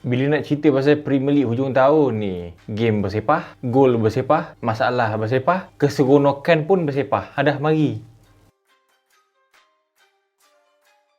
Bila nak cerita pasal Premier League hujung tahun ni, game bersepah, gol bersepah, masalah bersepah, keseronokan pun bersepah. Dah mari.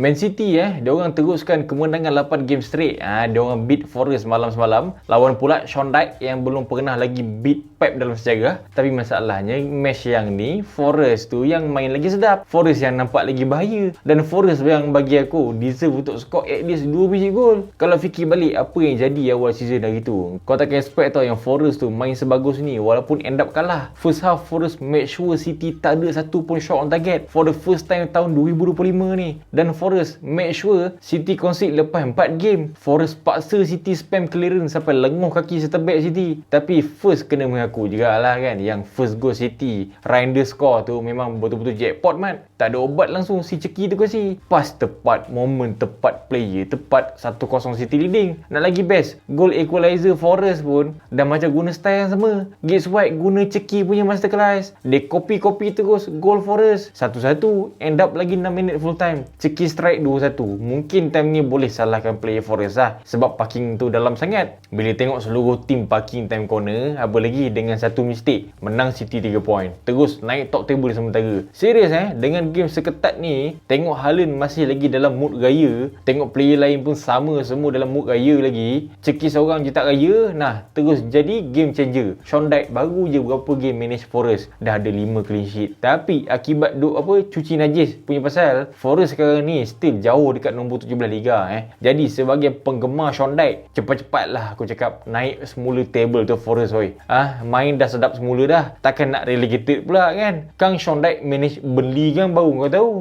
Man City diorang teruskan kemenangan 8 game straight. Diorang beat Forest malam semalam. Lawan pula Sean Dyche yang belum pernah lagi beat Pep dalam sejarah. Tapi masalahnya match yang ni Forest tu yang main lagi sedap. Forest yang nampak lagi bahaya. Dan Forest yang bagi aku deserve untuk score at least 2 biji gol. Kalau fikir balik apa yang jadi awal season hari tu, kau takkan expect tau yang Forest tu main sebagus ni walaupun end up kalah. First half Forest make sure City tak ada satu pun shot on target for the first time tahun 2025 ni. Dan Forest make sure City concede lepas 4 game. Forest paksa City spam clearance sampai lenguh kaki setebak City. Tapi first kena mengaku jugalah kan, yang first goal City Reinders score tu memang betul-betul jackpot mat. Tak ada obat langsung si ceki tu kasi. Pas tepat, moment tepat, player tepat, 1-0 City leading. Nak lagi best, goal equalizer Forest pun dah macam guna style yang sama. Gates White guna ceki punya masterclass. Dia copy terus goal Forest 1-1, end up lagi 6 minit full time. Ceki strike 2-1. Mungkin time ni boleh salahkan player Forest lah, sebab parking tu dalam sangat. Bila tengok seluruh tim parking time corner, apa lagi dengan satu mistake, menang City 3 point. Terus naik top table sementara. Serius dengan game seketat ni, tengok Haaland masih lagi dalam mood raya. Tengok player lain pun sama, semua dalam mood raya lagi. Ceki seorang je tak raya, terus jadi game changer. Sean Dyche baru je berapa game manage Forest, dah ada 5 clean sheet. Tapi akibat cuci najis punya pasal, Forest sekarang ni still jauh dekat nombor 17 Liga. Jadi sebagai penggemar Sean Dyche, cepat-cepatlah aku cakap naik semula table tu Forest oi. Main dah sedap semula dah, takkan nak relegated pula kan. Kang Sean Dyche manage Burnley kan baru kau tahu.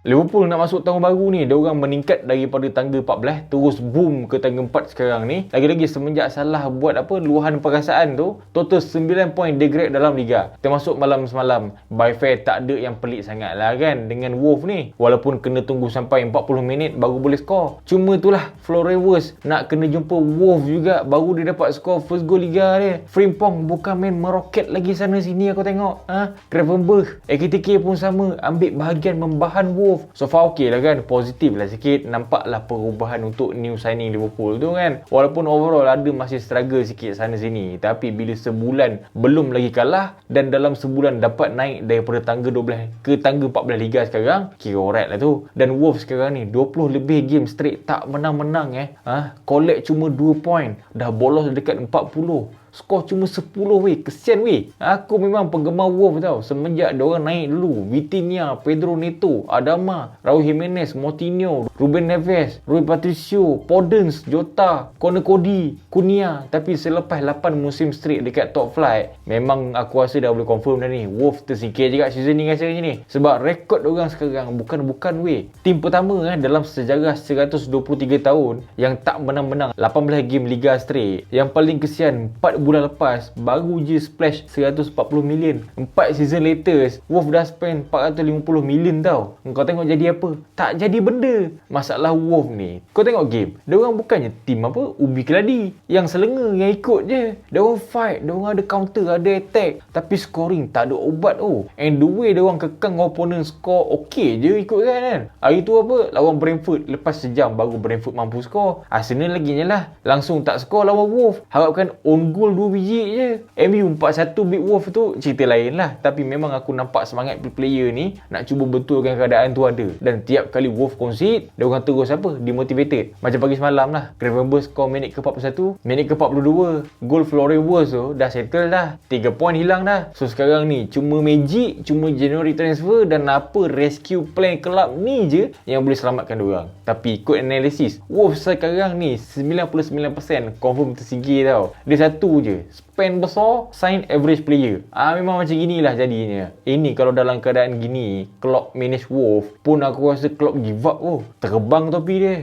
Liverpool nak masuk tahun baru ni, diorang meningkat daripada tangga 14 terus boom ke tangga 4 sekarang ni. Lagi-lagi semenjak salah buat luahan perasaan tu, total 9 point degrade dalam liga. Termasuk malam semalam. By fair tak ada yang pelik sangat lah kan dengan Wolves ni. Walaupun kena tunggu sampai 40 minit baru boleh skor. Cuma itulah Florewers nak kena jumpa Wolves juga baru dia dapat skor first goal liga dia. Frimpong bukan main meroket lagi sana sini aku tengok. Gravenberch, AKTK pun sama ambil bahagian membahan Wolves. So far okey lah kan, positif lah sikit. Nampaklah perubahan untuk new signing Liverpool tu kan. Walaupun overall ada masih struggle sikit sana sini, tapi bila sebulan belum lagi kalah dan dalam sebulan dapat naik daripada tangga 12 ke tangga 14 Liga sekarang, kira alright lah tu. Dan Wolves sekarang ni 20 lebih game straight tak menang-menang collect cuma 2 point, dah bolos dekat 40. Skor cuma 10 weh. Kesian weh. Aku memang penggemar Wolves tau. Semenjak diorang naik dulu. Vitinha, Pedro Neto, Adama, Raul Jimenez, Moutinho, Ruben Neves, Rui Patricio, Podence, Jota, Conor Cody, Cunha. Tapi selepas 8 musim straight dekat top flight, memang aku rasa dah boleh confirm dah ni, Wolves tersingkir juga season ni rasanya ni. Sebab rekod diorang sekarang bukan weh. Tim pertama dalam sejarah 123 tahun yang tak menang-menang 18 game Liga straight. Yang paling kesian, 4 bulan lepas baru je splash 140 million. 4 season later Wolves dah spend 450 million tau. Kau tengok jadi apa? Tak jadi benda. Masalah Wolves ni, kau tengok game, diorang bukannya tim ubi keladi yang selenga yang ikut je. Diorang fight, diorang ada counter, ada attack, tapi scoring tak ada obat and the way diorang kekang opponent score okey je ikut kan. Hari tu lawan Brentford, lepas sejam baru Brentford mampu score. Arsenal lagi je lah, langsung tak score lawan Wolves. Harapkan on goal 2 biji je. MU 4-1 beat Wolves tu cerita lain lah. Tapi memang aku nampak semangat player ni nak cuba betulkan keadaan tu ada. Dan tiap kali Wolves concede, diorang terus demotivated. Macam pagi semalam lah, Gravenberch score minit ke 41, minit ke 42, gol Florewers tu dah settle dah, 3 point hilang dah. So sekarang ni cuma magic, cuma January transfer dan rescue plan club ni je yang boleh selamatkan diorang. Tapi ikut analisis, Wolves sekarang ni 99% confirm tersingkir tau. Dia satu je, spend besar, sign average player. Memang macam ginilah jadinya. Ini kalau dalam keadaan gini Klopp manage Wolves pun aku rasa Klopp give up terbang topi dia.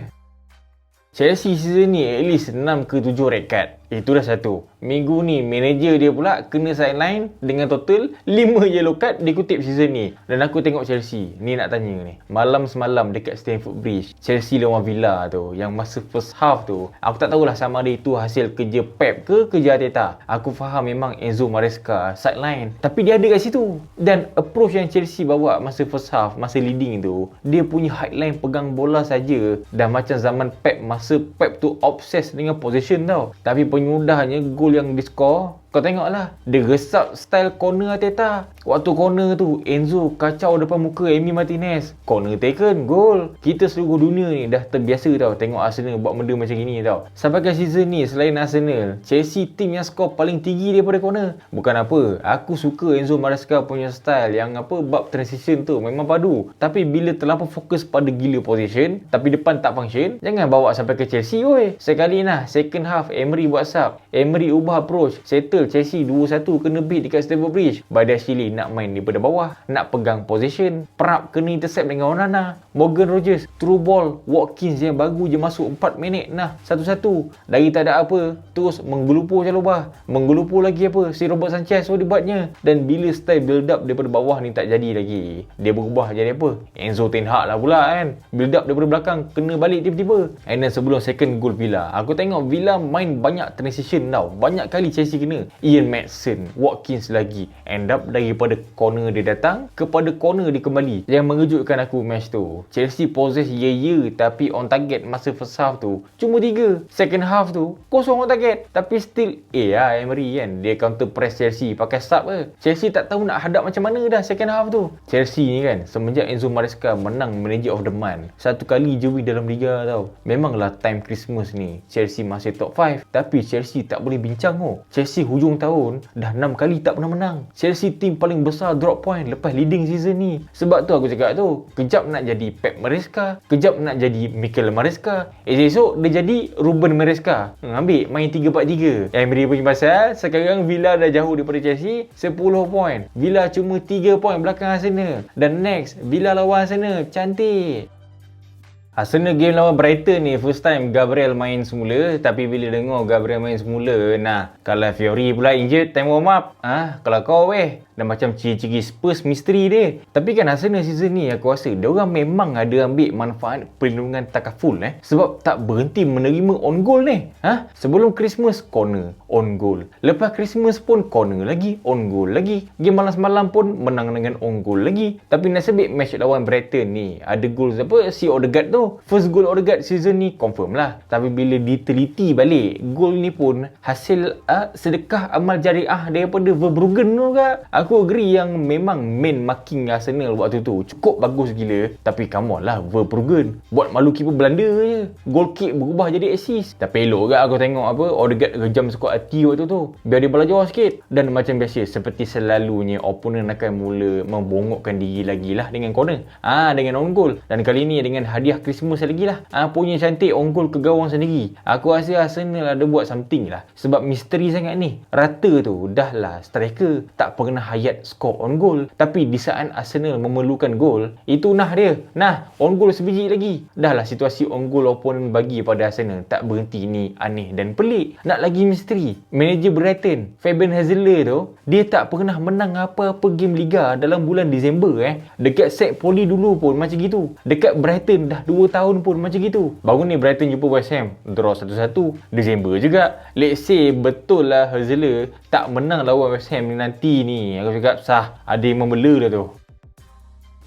Chelsea season ni at least 6 ke 7 red card. Itu dah satu. Minggu ni manager dia pula kena sideline dengan total 5 yellow card dikutip season ni. Dan aku tengok Chelsea. Ni nak tanya ni. Malam semalam dekat Stamford Bridge, Chelsea lawan Villa tu, yang masa first half tu, aku tak tahulah sama ada itu hasil kerja Pep ke kerja Arteta. Aku faham memang Enzo Maresca sideline, tapi dia ada kat situ. Dan approach yang Chelsea bawa masa first half, masa leading tu, dia punya highline pegang bola saja dah macam zaman Pep, masa Pep tu obses dengan possession tau. Tapi penyudahnya gol yang di score, kau tengoklah, dia resap style corner Arteta. Waktu corner tu, Enzo kacau depan muka Emi Martinez. Corner taken, gol. Kita seluruh dunia ni dah terbiasa tau tengok Arsenal buat benda macam gini tau. Sampai ke season ni, selain Arsenal, Chelsea team yang skor paling tinggi daripada corner. Bukan apa, aku suka Enzo Maresca punya style yang bab transition tu memang padu. Tapi bila terlampau fokus pada gila position, tapi depan tak function, jangan bawa sampai ke Chelsea oi. Sekali nah, second half Emery buat sub. Emery ubah approach, settle Chelsea 2-1 kena beat dekat Stamford Bridge. Badiashile nak main daripada bawah, nak pegang position, Prap kena intercept dengan Onana, Morgan Rogers through ball, Watkins yang baru je masuk 4 minit nah 1-1 dari tak ada apa, terus menggelupur Chalobah, menggelupur lagi si Robert Sanchez dibuatnya. Dan bila style build up daripada bawah ni tak jadi lagi, dia berubah jadi Enzo Ten Hag lah pula kan, build up daripada belakang kena balik tiba-tiba. And then sebelum second goal Villa, aku tengok Villa main banyak transition tau, banyak kali Chelsea kena. Ian Maatsen, Watkins lagi end up daripada corner dia datang kepada corner dia kembali. Yang mengejutkan aku match tu, Chelsea possess tapi on target masa first half tu cuma 3, second half tu kosong on target. Tapi still Emery kan, dia counter press Chelsea pakai sub Chelsea tak tahu nak hadap macam mana dah second half tu. Chelsea ni kan, semenjak Enzo Maresca menang Manager of the Month, satu kali je dalam liga tau. Memanglah time Christmas ni Chelsea masih top 5, tapi Chelsea tak boleh bincang Chelsea hujung tahun dah 6 kali tak pernah menang. Chelsea team paling besar drop point lepas leading season ni. Sebab tu aku cakap tu, kejap nak jadi Pep Maresca, kejap nak jadi Mikel Maresca, esok dia jadi Ruben Maresca. Ambil main 3-4-3. Emery punya pasal, sekarang Villa dah jauh daripada Chelsea 10 point. Villa cuma 3 point belakang Arsenal. Dan next, Villa lawan Arsenal. Cantik. Arsenal game lawan Brighton ni first time Gabriel main semula. Tapi bila dengar Gabriel main semula, kalau Fiori pula injured time warm up, kalau kau dan macam ciri-ciri Spurs misteri dia. Tapi kan Arsenal season ni aku rasa diorang memang ada ambil manfaat perlindungan takaful sebab tak berhenti menerima on goal ni. Sebelum Christmas corner on goal, lepas Christmas pun corner lagi, on goal lagi, game malam semalam pun menang dengan on goal lagi. Tapi nasib match lawan Brighton ni ada goal si Odegaard tu, first goal Odegaard season ni confirm lah. Tapi bila diteliti balik, goal ni pun hasil sedekah amal jariah daripada Verbruggen tu kak. Aku agree yang memang main marking Arsenal waktu tu cukup bagus gila. Tapi come on lah, Verbruggen buat malu keeper Belanda je. Goal kick berubah jadi assist. Tapi elok kak aku tengok Odegaard rejam sekuat hati waktu tu, biar dia belajar sikit. Dan macam biasa, seperti selalunya, opponent akan mula membongokkan diri lagi lah dengan corner, dengan on goal. Dan kali ni dengan hadiah Christmas lagi lah, punya cantik on goal ke gawang sendiri. Aku rasa Arsenal ada buat something lah, sebab misteri sangat ni. Rata tu dah lah striker tak pernah hayat skor on goal, tapi di saat Arsenal memerlukan gol, itu dia on goal sebiji lagi. Dah lah situasi on goal opponent bagi pada Arsenal tak berhenti. Ni aneh dan pelik. Nak lagi misteri, manager Brighton Fabian Hazeler tu, dia tak pernah menang apa-apa game Liga dalam bulan Disember. Dekat Set Poli dulu pun macam gitu, dekat Brighton dah 2 tahun pun macam gitu. Baru ni Brighton jumpa West Ham, draw 1-1 Disember juga. Let's say betul lah Hazeler tak menang lawan West Ham ni nanti ni, aku cakap sah, ada yang membela dah tu.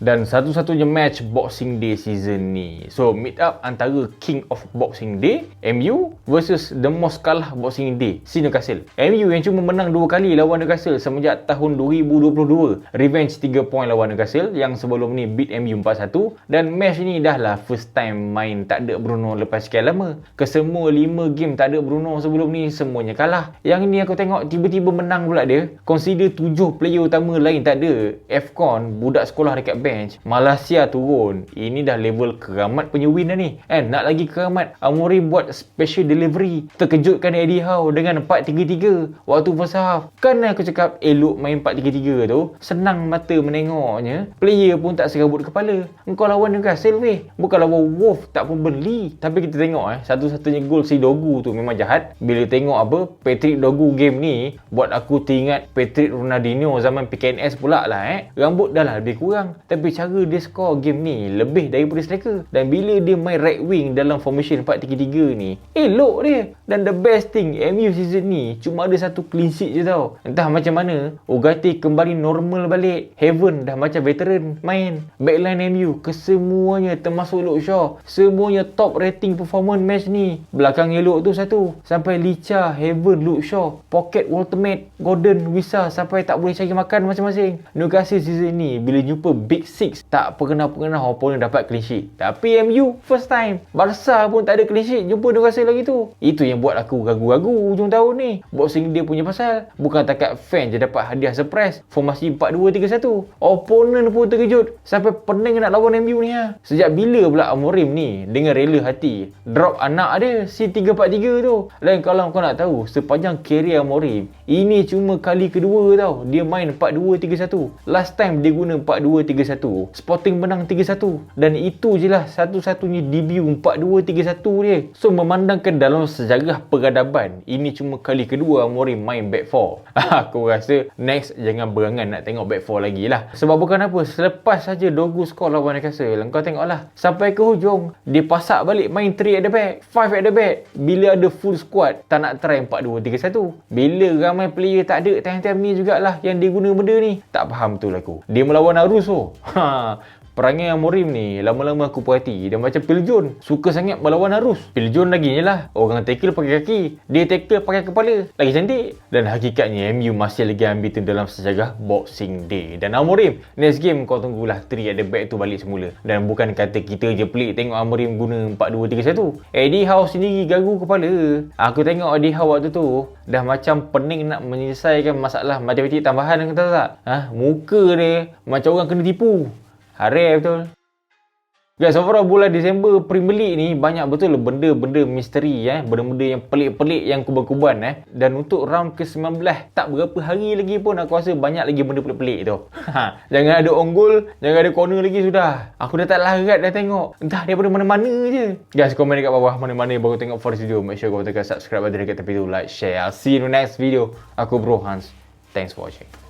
Dan satu-satunya match Boxing Day season ni, so meet up antara King of Boxing Day, MU versus the most kalah Boxing Day, si Newcastle. MU yang cuma menang 2 kali lawan Newcastle semenjak tahun 2022. Revenge 3 point lawan Newcastle yang sebelum ni beat MU 4-1. Dan match ni dah lah first time main tak ada Bruno lepas sekian lama. Kesemua 5 game tak ada Bruno sebelum ni semuanya kalah. Yang ni aku tengok tiba-tiba menang pula dia. Consider 7 player utama lain tak ada. AFCON, budak sekolah dekat bench bench, Malaysia turun. Ini dah level keramat punya win dah ni. Nak lagi keramat, Amorim buat special delivery. Terkejutkan Eddie Howe dengan 4-3-3 waktu first half. Kan aku cakap elok main 4-3-3 tu. Senang mata menengoknya. Player pun tak serabut kepala. Engkau lawan Newcastle weh. Bukan lawan Wolf, tak pun Burnley. Tapi kita tengok satu-satunya gol si Dogu tu memang jahat. Bila tengok Patrick Dogu game ni, buat aku teringat Patrick Ronaldinho zaman PKNS pula lah. Rambut dah lah lebih kurang. Tapi cara dia score game ni lebih daripada striker. Dan bila dia main right wing dalam formation 4-3-3 ni, elok dia. Dan the best thing, MU season ni cuma ada satu clean sheet je tau. Entah macam mana, Ugarte kembali normal balik. Heaven dah macam veteran main. Backline MU kesemuanya termasuk Luke Shaw, semuanya top rating performance match ni. Belakang elok tu satu. Sampai Licha, Heaven, Luke Shaw, Pocket, Ultimate, Gordon, Wissa sampai tak boleh cari makan masing-masing. Newcastle season ni bila jumpa Big Six tak pernah opponent dapat clean sheet. Tapi MU first time. Barca pun tak ada clean sheet jumpa Newcastle lagi tu. Itu yang buat aku ragu-ragu hujung tahun ni. Boxing dia punya pasal. Bukan takat fan je dapat hadiah surprise. Formasi 4-2-3-1. Opponent pun terkejut. Sampai pening nak lawan MU ni Sejak bila pula Amorim ni dengan rela hati drop anak dia si 3-4-3 tu. Dan kalau kau nak tahu, sepanjang kerjaya Amorim, ini cuma kali kedua tau dia main 4-2-3-1. Last time dia guna 4-2-3-1, Sporting menang 3-1. Dan itu je lah satu-satunya debut 4-2-3-1 dia. So memandangkan dalam sejarah peradaban, ini cuma kali kedua Amorim main back 4. Aku rasa next jangan berangan nak tengok back 4 lagi lah. Sebab bukan apa, selepas saja Dogu skor lawan Newcastle, kau tengoklah sampai ke hujung dia pasak balik main 3 at the back, 5 at the back. Bila ada full squad tak nak try 4-2-3-1. Bila ramai player tak ada, time-time ni jugalah yang dia guna benda ni. Tak faham betul aku. Dia melawan Aruso. Perangai Amorim ni lama-lama aku perhati dia macam Phil Jones, suka sangat melawan arus. Phil Jones lagi je lah, orang tackle pakai kaki, dia tackle pakai kepala, lagi cantik. Dan hakikatnya MU masih lagi unbeaten dalam sejarah Boxing Day. Dan Amorim, next game kau tunggulah 3 at the back tu balik semula. Dan bukan kata kita je pelik tengok Amorim guna 4-2-3-1. Eddie Howe sendiri gagu kepala. Aku tengok Eddie Howe waktu tu dah macam pening nak menyelesaikan masalah matematik tambahan, kau tahu tak? Muka dia macam orang kena tipu. Harap betul. Guys, overall bulan Disember Premier League ni banyak betul benda-benda misteri benda-benda yang pelik-pelik yang kuban-kuban Dan untuk round ke-19 tak berapa hari lagi pun aku rasa banyak lagi benda pelik-pelik tu. Jangan ada on goal, jangan ada corner lagi sudah. Aku dah tak larat dah tengok. Entah daripada mana-mana je. Guys, komen dekat bawah mana-mana baru tengok first video. Make sure kau tekan subscribe button dekat tepi tu, like, share. I'll see you in the next video. Aku Bro Hans. Thanks for watching.